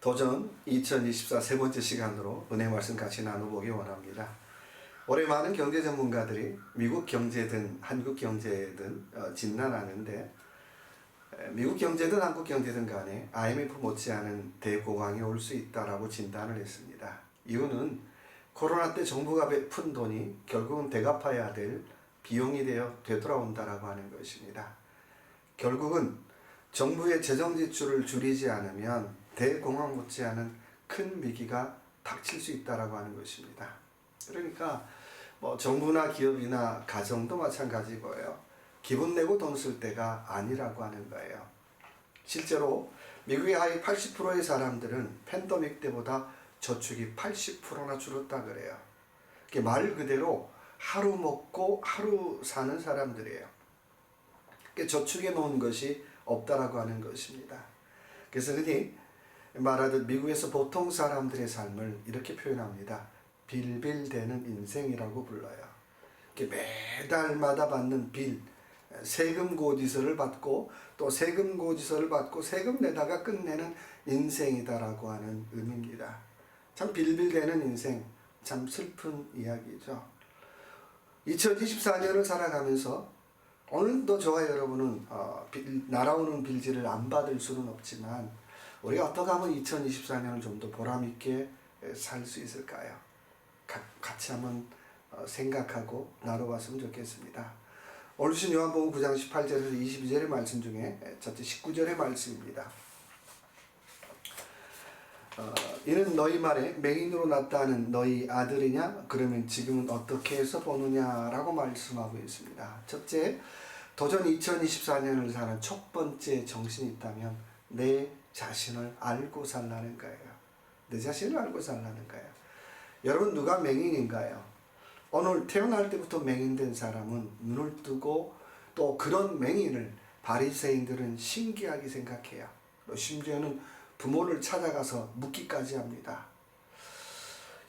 도전 2024 세 번째 시간으로 은혜 말씀 같이 나눠보기 원합니다. 올해 많은 경제 전문가들이 미국 경제든 한국 경제든 진단하는데 미국 경제든 한국 경제든 간에 IMF 못지않은 대공황이 올 수 있다라고 진단을 했습니다. 이유는 코로나 때 정부가 푼 돈이 결국은 되갚아야 될 비용이 되돌아온다라고 하는 것입니다. 결국은 정부의 재정 지출을 줄이지 않으면 대공황 못지않은 큰 위기가 닥칠 수 있다라고 하는 것입니다. 그러니까 정부나 기업이나 가정도 마찬가지고요. 기분 내고 돈 쓸 때가 아니라고 하는 거예요. 실제로 미국의 하위 80%의 사람들은 팬데믹 때보다 저축이 80%나 줄었다 그래요. 말 그대로 하루 먹고 하루 사는 사람들이에요. 저축해 놓은 것이 없다라고 하는 것입니다. 그래서 흔히 말하듯 미국에서 보통 사람들의 삶을 이렇게 표현합니다. 빌빌대는 인생이라고 불러요. 매달마다 받는 빌, 세금 고지서를 받고 또 세금 고지서를 받고 세금 내다가 끝내는 인생이다라고 하는 의미입니다. 참 빌빌대는 인생, 참 슬픈 이야기죠. 2024년을 살아가면서 오늘도 저와 여러분은 날아오는 빌지를 안 받을 수는 없지만 우리가 어떻게 하면 2024년을 좀 더 보람있게 살 수 있을까요? 같이 한번 생각하고 나눠봤으면 좋겠습니다. 오늘 주신 요한복음 9장 18절에서 22절의 말씀 중에 첫째 19절의 말씀입니다. 이는 너희 말에 맹인으로 났다는 너희 아들이냐? 그러면 지금은 어떻게 해서 보느냐라고 말씀하고 있습니다. 첫째, 도전 2024년을 사는 첫 번째 정신이 있다면 내 자신을 알고 살라는 거예요. 내 자신을 알고 살라는 거예요. 여러분 누가 맹인인가요? 오늘 태어날 때부터 맹인된 사람은 눈을 뜨고 또 그런 맹인을 바리새인들은 신기하게 생각해요. 심지어는 부모를 찾아가서 묻기까지 합니다.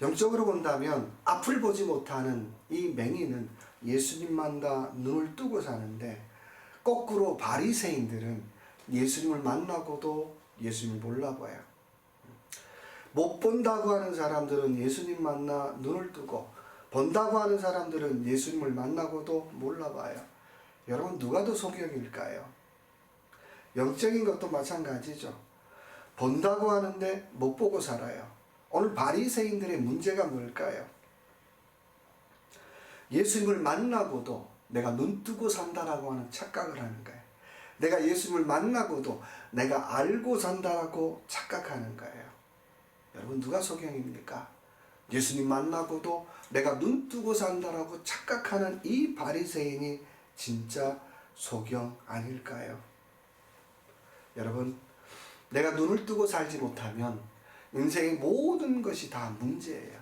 영적으로 본다면 앞을 보지 못하는 이 맹인은 예수님만 다 눈을 뜨고 사는데 거꾸로 바리새인들은 예수님을 만나고도 예수님을 몰라봐요. 못 본다고 하는 사람들은 예수님 만나 눈을 뜨고 본다고 하는 사람들은 예수님을 만나고도 몰라봐요. 여러분 누가 더 소경일까요? 영적인 것도 마찬가지죠. 본다고 하는데 못 보고 살아요. 오늘 바리새인들의 문제가 뭘까요? 예수님을 만나고도 내가 눈 뜨고 산다라고 하는 착각을 하는 거예요. 내가 예수님을 만나고도 내가 알고 산다라고 착각하는 거예요. 여러분 누가 소경입니까? 예수님 만나고도 내가 눈 뜨고 산다라고 착각하는 이 바리새인이 진짜 소경 아닐까요? 여러분 내가 눈을 뜨고 살지 못하면 인생의 모든 것이 다 문제예요.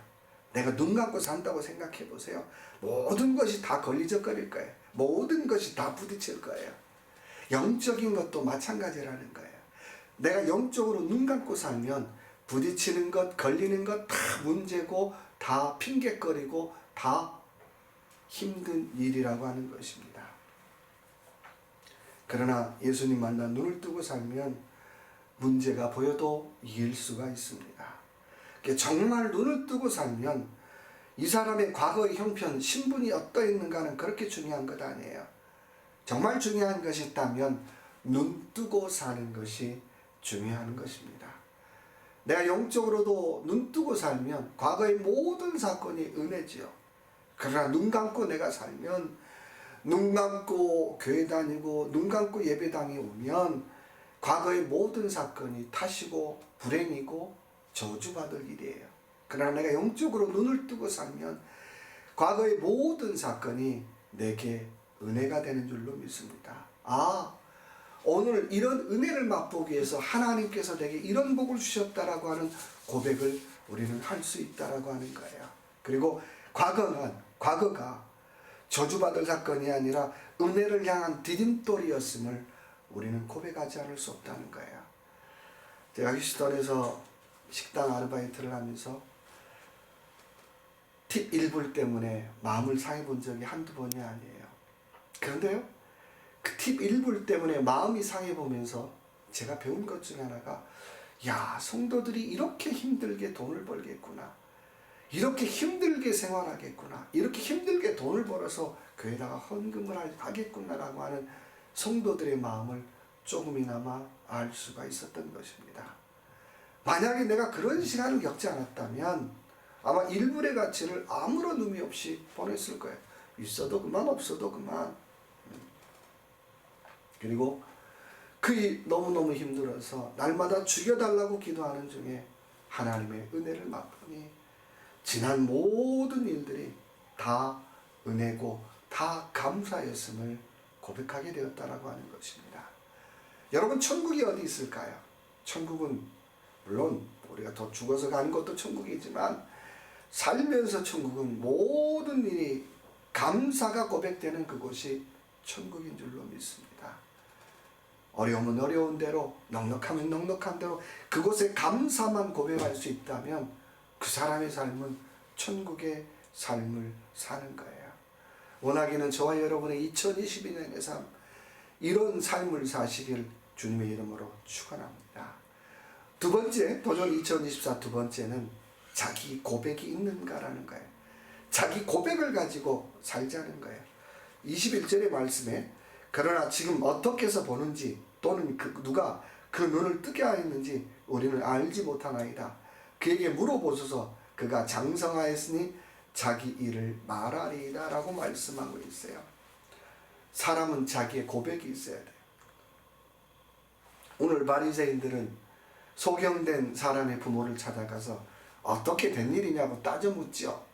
내가 눈 감고 산다고 생각해 보세요. 모든 것이 다 걸리적거릴 거예요. 모든 것이 다 부딪힐 거예요. 영적인 것도 마찬가지라는 거예요. 내가 영적으로 눈 감고 살면 부딪히는 것, 걸리는 것 다 문제고 다 핑계거리고 다 힘든 일이라고 하는 것입니다. 그러나 예수님 만나 눈을 뜨고 살면 문제가 보여도 이길 수가 있습니다. 정말 눈을 뜨고 살면 이 사람의 과거의 형편, 신분이 어떠했는가는 그렇게 중요한 것 아니에요. 정말 중요한 것이 있다면 눈 뜨고 사는 것이 중요한 것입니다. 내가 영적으로도 눈 뜨고 살면 과거의 모든 사건이 은혜지요. 그러나 눈 감고 내가 살면 눈 감고 교회 다니고 눈 감고 예배당에 오면 과거의 모든 사건이 탓이고 불행이고 저주받을 일이에요. 그러나 내가 영적으로 눈을 뜨고 살면 과거의 모든 사건이 내게 은혜가 되는 줄로 믿습니다. 오늘 이런 은혜를 맛보기 위해서 하나님께서 내게 이런 복을 주셨다라고 하는 고백을 우리는 할 수 있다라고 하는 거예요. 그리고 과거가 저주받을 사건이 아니라 은혜를 향한 디딤돌이었음을 우리는 고백하지 않을 수 없다는 거예요. 제가 휴스턴에서 식당 아르바이트를 하면서 팁 1불 때문에 마음을 상해본 적이 한두 번이 아니에요. 그런데요, 그 팁 1불 때문에 마음이 상해보면서 제가 배운 것 중에 하나가 야, 성도들이 이렇게 힘들게 돈을 벌겠구나, 이렇게 힘들게 생활하겠구나, 이렇게 힘들게 돈을 벌어서 교회에다가 헌금을 하겠구나라고 하는 성도들의 마음을 조금이나마 알 수가 있었던 것입니다. 만약에 내가 그런 시간을 겪지 않았다면 아마 일불의 가치를 아무런 의미 없이 보냈을 거예요. 있어도 그만, 없어도 그만. 그리고 그이 너무너무 힘들어서 날마다 죽여달라고 기도하는 중에 하나님의 은혜를 맛보니 지난 모든 일들이 다 은혜고 다 감사였음을 고백하게 되었다라고 하는 것입니다. 여러분, 천국이 어디 있을까요? 천국은 물론 우리가 더 죽어서 가는 것도 천국이지만 살면서 천국은 모든 일이 감사가 고백되는 그곳이 천국인 줄로 믿습니다. 어려우면 어려운 대로, 넉넉하면 넉넉한 대로 그곳에 감사만 고백할 수 있다면 그 사람의 삶은 천국의 삶을 사는 거예요. 원하기는 저와 여러분의 2022년의 삶, 이런 삶을 사시길 주님의 이름으로 축원합니다. 두 번째, 도전 2024 두 번째는 자기 고백이 있는가라는 거예요. 자기 고백을 가지고 살자는 거예요. 21절의 말씀에 그러나 지금 어떻게 해서 보는지 또는 누가 그 눈을 뜨게 하였는지 우리는 알지 못하나이다. 그에게 물어보소서. 그가 장성하였으니 자기 일을 말하리이다 라고 말씀하고 있어요. 사람은 자기의 고백이 있어야 돼요. 오늘 바리새인들은 소경된 사람의 부모를 찾아가서 어떻게 된 일이냐고 따져 묻죠.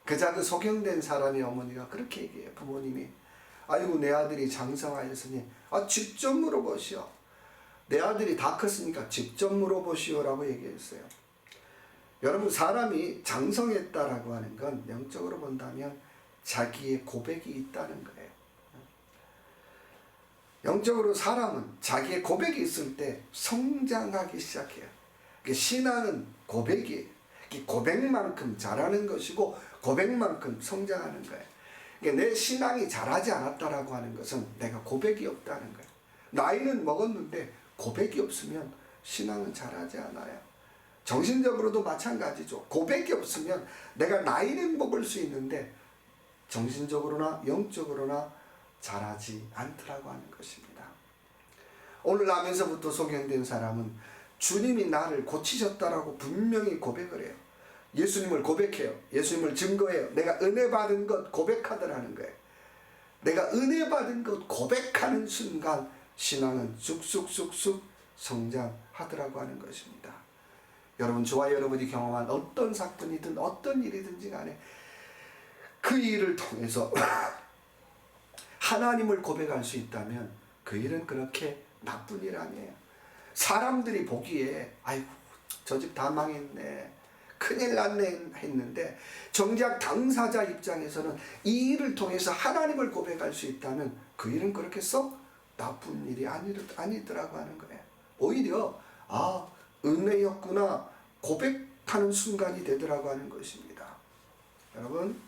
그자 그 소경된 사람의 어머니가 그렇게 얘기해요. 부모님이 아이고 내 아들이 장성하였으니 직접 물어보시오. 내 아들이 다 컸으니까 직접 물어보시오 라고 얘기했어요. 여러분, 사람이 장성했다라고 하는 건 영적으로 본다면 자기의 고백이 있다는 거예요. 영적으로 사람은 자기의 고백이 있을 때 성장하기 시작해요. 신앙은 고백이에요. 고백만큼 자라는 것이고 고백만큼 성장하는 거예요. 내 신앙이 자라지 않았다라고 하는 것은 내가 고백이 없다는 거예요. 나이는 먹었는데 고백이 없으면 신앙은 자라지 않아요. 정신적으로도 마찬가지죠. 고백이 없으면 내가 나이는 먹을 수 있는데 정신적으로나 영적으로나 자라지 않더라고 하는 것입니다. 오늘 나면서부터 소경된 사람은 주님이 나를 고치셨다라고 분명히 고백을 해요. 예수님을 고백해요. 예수님을 증거해요. 내가 은혜 받은 것 고백하더라는 거예요. 내가 은혜 받은 것 고백하는 순간 신앙은 쑥쑥쑥쑥 성장하더라고 하는 것입니다. 여러분, 저와 여러분이 경험한 어떤 사건이든 어떤 일이든지 간에 그 일을 통해서 하나님을 고백할 수 있다면 그 일은 그렇게 나쁜 일 아니에요. 사람들이 보기에 아이고 저 집 다 망했네, 큰일 났네 했는데 정작 당사자 입장에서는 이 일을 통해서 하나님을 고백할 수 있다면 그 일은 그렇게 썩 나쁜 일이 아니더라고 하는 거예요. 오히려 은혜였구나 고백하는 순간이 되더라고 하는 것입니다. 여러분,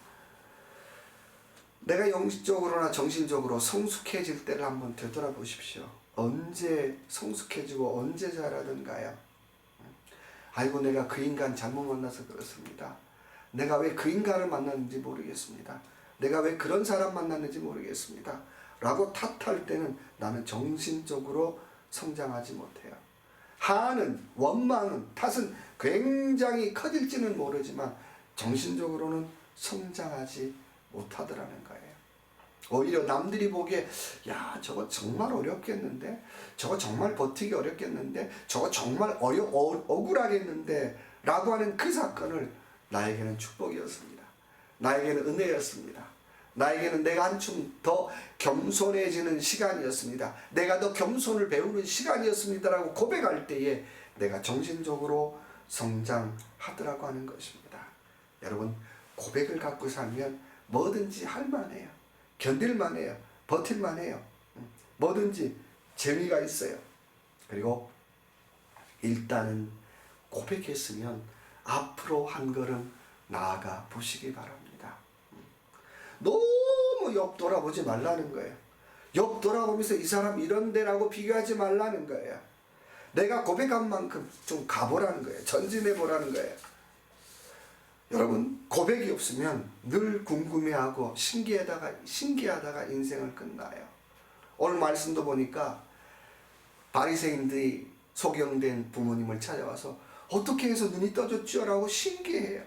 내가 영적으로나 정신적으로 성숙해질 때를 한번 되돌아보십시오. 언제 성숙해지고 언제 자라던가요? 아이고 내가 그 인간 잘못 만나서 그렇습니다. 내가 왜 그 인간을 만났는지 모르겠습니다. 내가 왜 그런 사람 만났는지 모르겠습니다. 라고 탓할 때는 나는 정신적으로 성장하지 못해요. 한은, 원망은, 탓은 굉장히 커질지는 모르지만 정신적으로는 성장하지 못하더라는 거예요. 오히려 남들이 보기에 야 저거 정말 어렵겠는데, 저거 정말 버티기 어렵겠는데, 저거 정말 억울하겠는데 라고 하는 그 사건을 나에게는 축복이었습니다. 나에게는 은혜였습니다. 나에게는 내가 한층 더 겸손해지는 시간이었습니다. 내가 더 겸손을 배우는 시간이었습니다 라고 고백할 때에 내가 정신적으로 성장하더라고 하는 것입니다. 여러분, 고백을 갖고 살면 뭐든지 할만해요. 견딜만해요. 버틸만해요. 뭐든지 재미가 있어요. 그리고 일단은 고백했으면 앞으로 한 걸음 나아가 보시기 바랍니다. 너무 옆 돌아보지 말라는 거예요. 옆 돌아보면서 이 사람 이런데라고 비교하지 말라는 거예요. 내가 고백한 만큼 좀 가보라는 거예요. 전진해보라는 거예요. 여러분, 고백이 없으면 늘 궁금해하고 신기하다가 인생을 끝나요. 오늘 말씀도 보니까 바리새인들이 소경된 부모님을 찾아와서 어떻게 해서 눈이 떠졌죠? 라고 신기해요.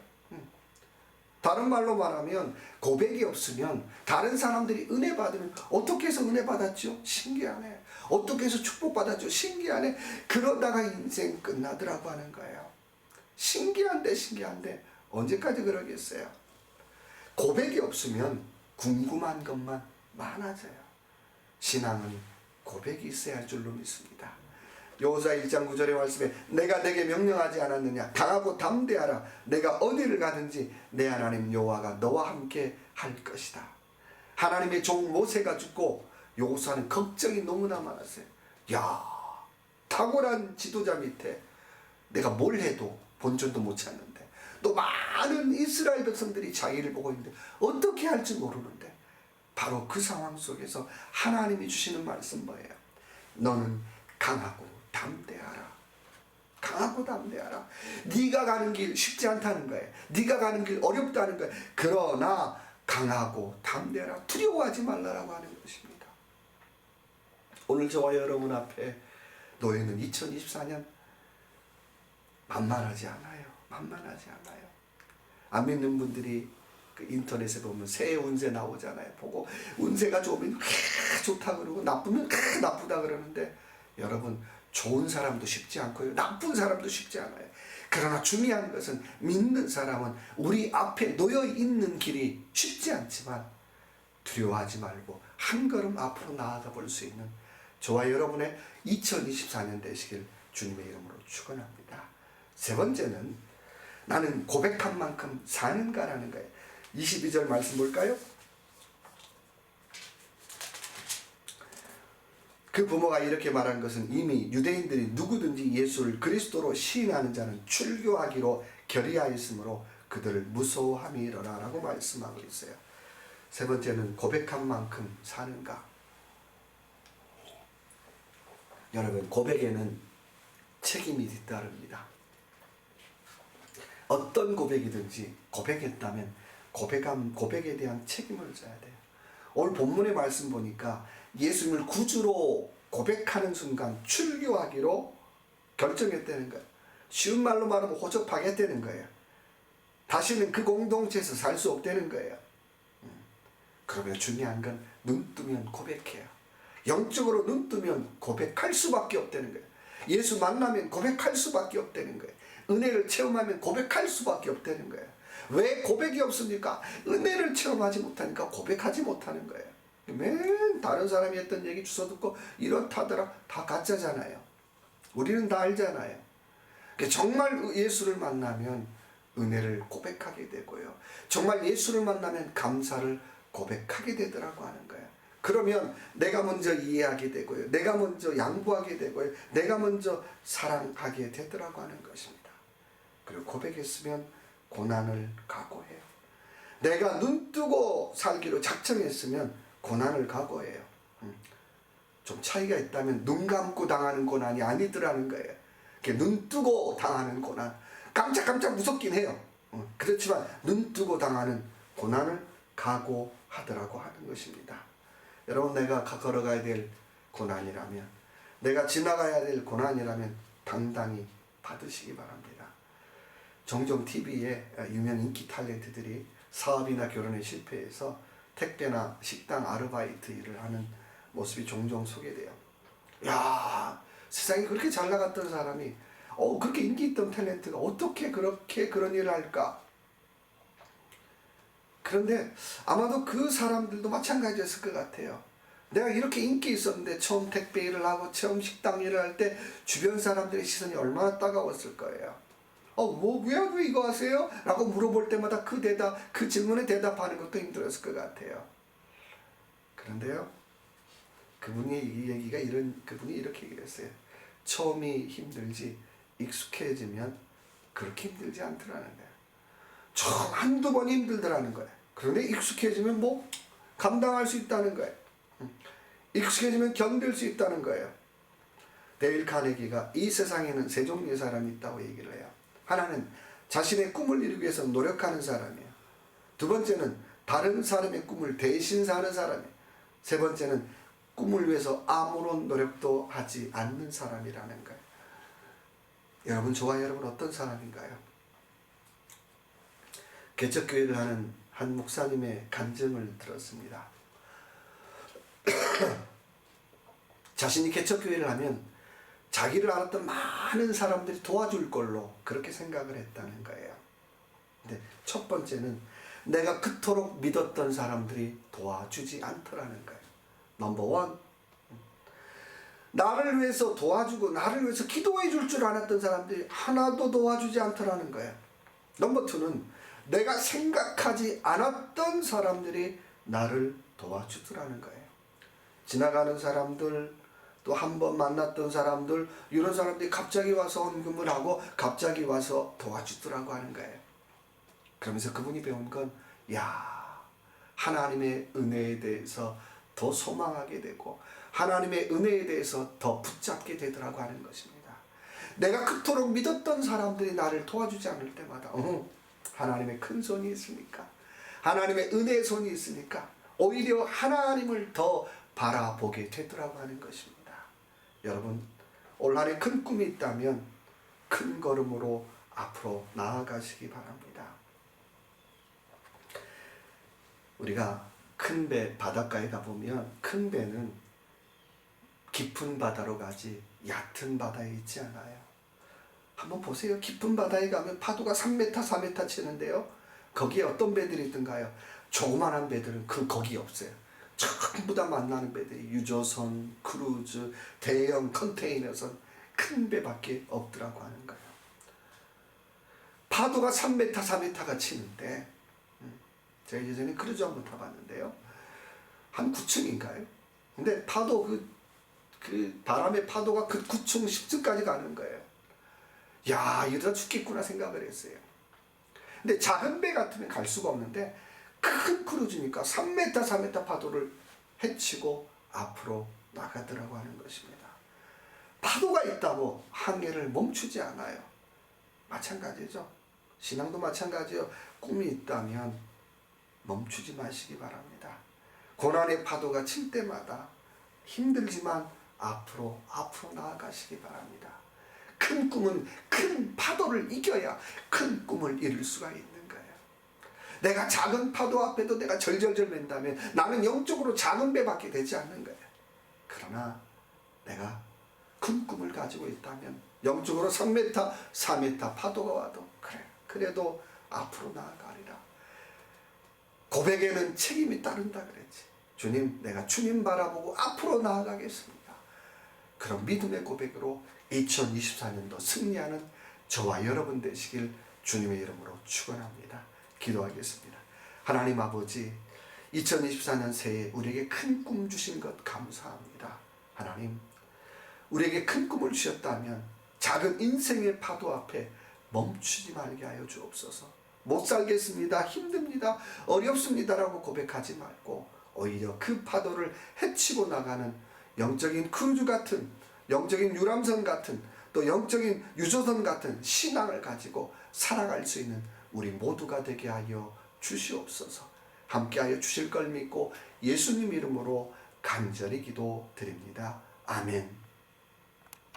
다른 말로 말하면 고백이 없으면 다른 사람들이 은혜 받으면 어떻게 해서 은혜 받았죠? 신기하네. 어떻게 해서 축복받았죠? 신기하네. 그러다가 인생 끝나더라고 하는 거예요. 신기한데 언제까지 그러겠어요? 고백이 없으면 궁금한 것만 많아져요. 신앙은 고백이 있어야 할 줄로 믿습니다. 여호수아 1장 9절의 말씀에 내가 내게 명령하지 않았느냐 강하고 담대하라 내가 어디를 가든지 내 하나님 여호와가 너와 함께 할 것이다. 하나님의 종 모세가 죽고 여호수아는 걱정이 너무나 많았어요. 야, 탁월한 지도자 밑에 내가 뭘 해도 본전도 못 찾는데 또 많은 이스라엘 백성들이 자기를 보고 있는데 어떻게 할지 모르는데 바로 그 상황 속에서 하나님이 주시는 말씀 뭐예요? 너는 강하고 담대하라. 강하고 담대하라. 네가 가는 길 쉽지 않다는 거예요. 네가 가는 길 어렵다는 거예요. 그러나 강하고 담대하라. 두려워하지 말라라고 하는 것입니다. 오늘 저와 여러분 앞에 놓여있는 2024년 만만하지 않아요. 만만하지 않아요. 안 믿는 분들이 그 인터넷에 보면 새해 운세 나오잖아요. 보고 운세가 좋으면 좋다 그러고 나쁘면 나쁘다 그러는데 여러분, 좋은 사람도 쉽지 않고요. 나쁜 사람도 쉽지 않아요. 그러나 중요한 것은 믿는 사람은 우리 앞에 놓여 있는 길이 쉽지 않지만 두려워하지 말고 한 걸음 앞으로 나아가 볼 수 있는 저와 여러분의 2024년 되시길 주님의 이름으로 축원합니다. 세 번째는 나는 고백한 만큼 사는가라는 거예요. 22절 말씀 볼까요? 그 부모가 이렇게 말한 것은 이미 유대인들이 누구든지 예수를 그리스도로 시인하는 자는 출교하기로 결의하였으므로 그들을 무서워함이로라 라고 말씀하고 있어요. 세 번째는 고백한 만큼 사는가. 여러분, 고백에는 책임이 뒤따릅니다. 어떤 고백이든지 고백했다면 고백에 대한 책임을 져야 돼요. 오늘 본문의 말씀 보니까 예수님을 구주로 고백하는 순간 출교하기로 결정했다는 거예요. 쉬운 말로 말하면 호접하겠다는 거예요. 다시는 그 공동체에서 살 수 없다는 거예요. 그러면 중요한 건 눈 뜨면 고백해요. 영적으로 눈 뜨면 고백할 수밖에 없다는 거예요. 예수 만나면 고백할 수밖에 없다는 거예요. 은혜를 체험하면 고백할 수밖에 없다는 거예요. 왜 고백이 없습니까? 은혜를 체험하지 못하니까 고백하지 못하는 거예요. 맨 다른 사람이 했던 얘기 주워 듣고 이렇다더라 다 가짜잖아요. 우리는 다 알잖아요. 정말 예수를 만나면 은혜를 고백하게 되고요. 정말 예수를 만나면 감사를 고백하게 되더라고 하는 거예요. 그러면 내가 먼저 이해하게 되고요. 내가 먼저 양보하게 되고요. 내가 먼저 사랑하게 되더라고 하는 것입니다. 그리고 고백했으면 고난을 각오해요. 내가 눈 뜨고 살기로 작정했으면 고난을 각오해요. 좀 차이가 있다면 눈 감고 당하는 고난이 아니더라는 거예요. 눈 뜨고 당하는 고난. 깜짝깜짝 무섭긴 해요. 그렇지만 눈 뜨고 당하는 고난을 각오하더라고 하는 것입니다. 여러분, 내가 걸어가야 될 고난이라면, 내가 지나가야 될 고난이라면 당당히 받으시기 바랍니다. 종종 TV에 유명 인기 탤런트들이 사업이나 결혼에 실패해서 택배나 식당 아르바이트 일을 하는 모습이 종종 소개돼요. 야, 세상에 그렇게 잘 나갔던 사람이 그렇게 인기 있던 탤런트가 어떻게 그렇게 그런 일을 할까? 그런데 아마도 그 사람들도 마찬가지였을 것 같아요. 내가 이렇게 인기 있었는데 처음 택배 일을 하고 처음 식당 일을 할 때 주변 사람들의 시선이 얼마나 따가웠을 거예요. 왜 이거 하세요? 라고 물어볼 때마다 그 질문에 대답하는 것도 힘들었을 것 같아요. 그런데요, 그분이 이렇게 얘기했어요. 처음이 힘들지 익숙해지면 그렇게 힘들지 않더라는 거예요. 처음 한두 번 힘들더라는 거예요. 그런데 익숙해지면 감당할 수 있다는 거예요. 익숙해지면 견딜 수 있다는 거예요. 데일 카네기가 이 세상에는 세 종류의 사람이 있다고 얘기를 해요. 하나는 자신의 꿈을 이루기 위해서 노력하는 사람이에요. 두 번째는 다른 사람의 꿈을 대신 사는 사람이에요. 세 번째는 꿈을 위해서 아무런 노력도 하지 않는 사람이라는 거예요. 여러분, 저와 여러분 어떤 사람인가요? 개척교회를 하는 한 목사님의 간증을 들었습니다. 자신이 개척교회를 하면 자기를 알았던 많은 사람들이 도와줄 걸로 그렇게 생각을 했다는 거예요. 근데 첫 번째는 내가 그토록 믿었던 사람들이 도와주지 않더라는 거예요. 넘버 원. 나를 위해서 도와주고 나를 위해서 기도해 줄 줄 알았던 사람들이 하나도 도와주지 않더라는 거예요. 넘버 투는 내가 생각하지 않았던 사람들이 나를 도와주더라는 거예요. 지나가는 사람들, 또 한 번 만났던 사람들, 이런 사람들이 갑자기 와서 헌금을 하고 갑자기 와서 도와주더라고 하는 거예요. 그러면서 그분이 배운 건, 야, 하나님의 은혜에 대해서 더 소망하게 되고 하나님의 은혜에 대해서 더 붙잡게 되더라고 하는 것입니다. 내가 그토록 믿었던 사람들이 나를 도와주지 않을 때마다 하나님의 큰 손이 있으니까, 하나님의 은혜의 손이 있으니까 오히려 하나님을 더 바라보게 되더라고 하는 것입니다. 여러분, 올 한해 큰 꿈이 있다면 큰 걸음으로 앞으로 나아가시기 바랍니다. 우리가 큰 배 바닷가에 가보면 큰 배는 깊은 바다로 가지 얕은 바다에 있지 않아요. 한번 보세요. 깊은 바다에 가면 파도가 3m, 4m 치는데요. 거기에 어떤 배들이 있던가요? 조그만한 배들은 거기 없어요. 전부 다 만나는 배들이 유조선, 크루즈, 대형 컨테이너선, 큰 배밖에 없더라고 하는 거예요. 파도가 3m, 4m가 치는데, 제가 예전에 크루즈 한번 타봤는데요. 한 9층인가요? 근데 파도 그 바람의 파도가 그 9층, 10층까지 가는 거예요. 야, 이러다 죽겠구나 생각을 했어요. 근데 작은 배 같으면 갈 수가 없는데 큰 크루즈니까 3m, 4m 파도를 헤치고 앞으로 나가더라고 하는 것입니다. 파도가 있다고 항해를 멈추지 않아요. 마찬가지죠. 신앙도 마찬가지요. 꿈이 있다면 멈추지 마시기 바랍니다. 고난의 파도가 칠 때마다 힘들지만 앞으로 나아가시기 바랍니다. 큰 꿈은 큰 파도를 이겨야 큰 꿈을 이룰 수가 있는 거예요. 내가 작은 파도 앞에도 내가 절절절 맨다면 나는 영적으로 작은 배밖에 되지 않는 거예요. 그러나 내가 큰 꿈을 가지고 있다면 영적으로 3m, 4m 파도가 와도 그래도 앞으로 나아가리라. 고백에는 책임이 따른다 그랬지. 주님, 내가 주님 바라보고 앞으로 나아가겠습니다. 그런 믿음의 고백으로 2024년도 승리하는 저와 여러분 되시길 주님의 이름으로 축원합니다. 기도하겠습니다. 하나님 아버지, 2024년 새해 우리에게 큰 꿈 주신 것 감사합니다. 하나님, 우리에게 큰 꿈을 주셨다면 작은 인생의 파도 앞에 멈추지 말게 하여 주옵소서. 못 살겠습니다, 힘듭니다, 어렵습니다라고 고백하지 말고 오히려 그 파도를 헤치고 나가는 영적인 크루즈 같은, 영적인 유람선 같은, 또 영적인 유조선 같은 신앙을 가지고 살아갈 수 있는 우리 모두가 되게 하여 주시옵소서. 함께하여 주실 걸 믿고 예수님 이름으로 간절히 기도드립니다. 아멘.